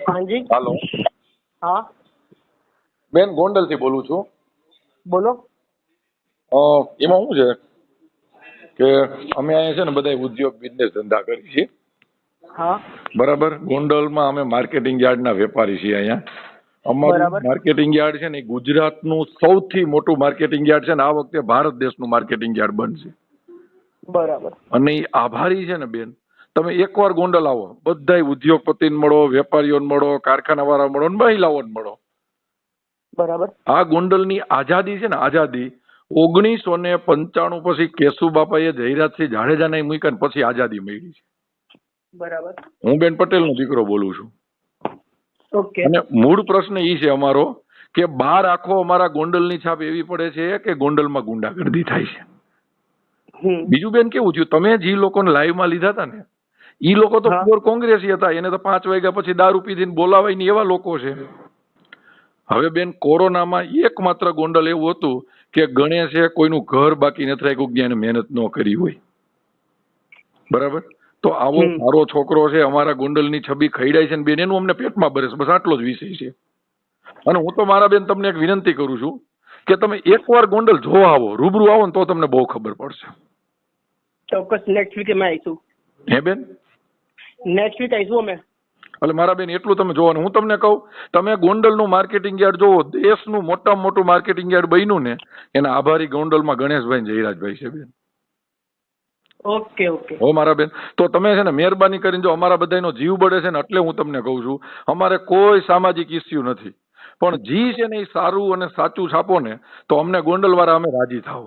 હાજી હાલો હા બેન, ગોંડલ થી બોલું છું. બોલો. એમાં શું છે કે અમે અહીંયા છે ને બધા ઉદ્યોગ બિઝનેસ ધંધા કરીએ છીએ. હા બરાબર. ગોંડલમાં અમે માર્કેટિંગ યાર્ડના વેપારી છીએ. અહીંયા અમારું બરાબર માર્કેટિંગ યાર્ડ છે ને એ ગુજરાતનું સૌથી મોટું માર્કેટિંગ યાર્ડ છે ને આ વખતે ભારત દેશનું માર્કેટિંગ યાર્ડ બનશે. બરાબર અને એ આભારી છે ને બેન, તમે એકવાર ગોંડલ આવો, બધા ઉદ્યોગપતિને મળો, વેપારીઓને મળો, કારખાના વાળા મળો, મહિલાઓને મળો. બરાબર આ ગોંડલની આઝાદી છે ને, આઝાદી 1995 પછી કેશુબાપાએ જયરાજસિંહ જાડેજાને મૂક્યા ને પછી આઝાદી મળી છે. બરાબર. હું બેન પટેલનો દીકરો બોલું છું. ઓકે. અને મૂળ પ્રશ્ન એ છે અમારો કે બહાર આખો અમારા ગોંડલની છાપ એવી પડે છે કે ગોંડલમાં ગુંડાગર્દી થાય છે. બીજું બેન કેવું થયું, તમે જે લોકોને લાઈવમાં લીધા હતા ને એ લોકો તો પ્યોર કોંગ્રેસી હતા. એને તો 5 વાગ્યા પછી દારૂ પીધીને બોલાવાય ને એવા લોકો છે. હવે બેન, કોરોનામાં એકમાત્ર ગોંડલ એવું હતું કે ગણેશે કોઈનું ઘર બાકી નથી રાખ્યું જ્યાં મહેનત ન કરી હોય. બરાબર. તો આવો મારો છોકરો છે, અમારા ગોંડલની છબી ખઈડાય છે ને બેન, એનું અમને પેટમાં ભરે છે. બસ આટલો જ વિષય છે. અને હું તો મારા બેન તમને એક વિનંતી કરું છું કે તમે એકવાર ગોંડલ જોવા આવો, રૂબરૂ આવો ને તો તમને બહુ ખબર પડશે. ચોક્કસ નેક્સ્ટ વીક અમે આવીશું. હે બેન? નેક્સ્ટ વીક આવીશું અમે. એટલે મારા બેન એટલું તમે જોવાનું. હું તમને કહું, તમે ગોંડલનું માર્કેટિંગ યાર્ડ જોવો, દેશનું મોટામાં મોટું માર્કેટિંગ યાર્ડ બન્યું ને એના આભારી ગોંડલમાં ગણેશભાઈ ને જયરાજભાઈ છે બેન. Okay okay. હો મારા બેન, તો તમે છે ને મહેરબાની કરીને, જો અમારા બધાનો જીવ બળે છે ને એટલે હું તમને કહું છું, અમારે કોઈ સામાજિક ઇસ્યુ નથી, પણ જી છે ને એ સારું અને સાચું છાપો ને તો અમને ગોંડલ વાળા અમે રાજી થાવ.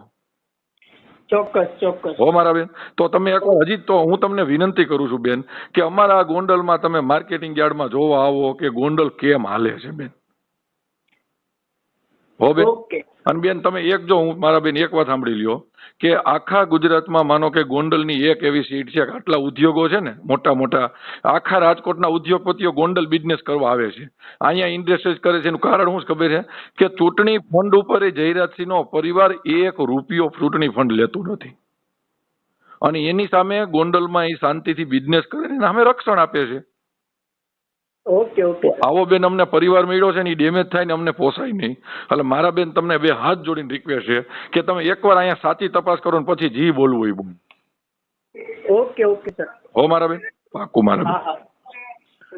ચોક્કસ ચોક્કસ. હો મારા બેન, તો તમે એકવાર હજી તો હું તમને વિનંતી કરું છું બેન કે અમારા ગોંડલમાં તમે માર્કેટિંગ યાર્ડમાં જોવા આવો કે ગોંડલ કેમ હાલે છે બેન. હો બેન. ઓકે. અને બેન તમે એક, જો હું મારા બેન એક વાત સાંભળી લ્યો કે આખા ગુજરાતમાં માનો કે ગોંડલની એક એવી સીટ છે કે આટલા ઉદ્યોગો છે ને મોટા મોટા, આખા રાજકોટના ઉદ્યોગપતિઓ ગોંડલ બિઝનેસ કરવા આવે છે, અહીંયા ઇન્ડસ્ટ્રીઝ કરે છે. એનું કારણ શું ખબર છે કે ચૂંટણી ફંડ ઉપર એ જયરાજસિંહનો પરિવાર 1 રૂપિયો ચૂંટણી ફંડ લેતું નથી. અને એની સામે ગોંડલમાં એ શાંતિથી બિઝનેસ કરે ને સામે રક્ષણ આપે છે. Okay okay. આવો બેન અમને પરિવાર મળ્યો છે ને એ ડેમેજ થાય ને અમને પોસાય નહીં. એટલે મારા બેન તમને 2 હાથ જોડીને રિક્વેસ્ટ છે કે તમે એકવાર અહીંયા સાચી તપાસ કરો ને પછી જી બોલવું એ બોલ. Okay okay sir. હો મારા બેન, પાક્કું મારા બેન. હા હા.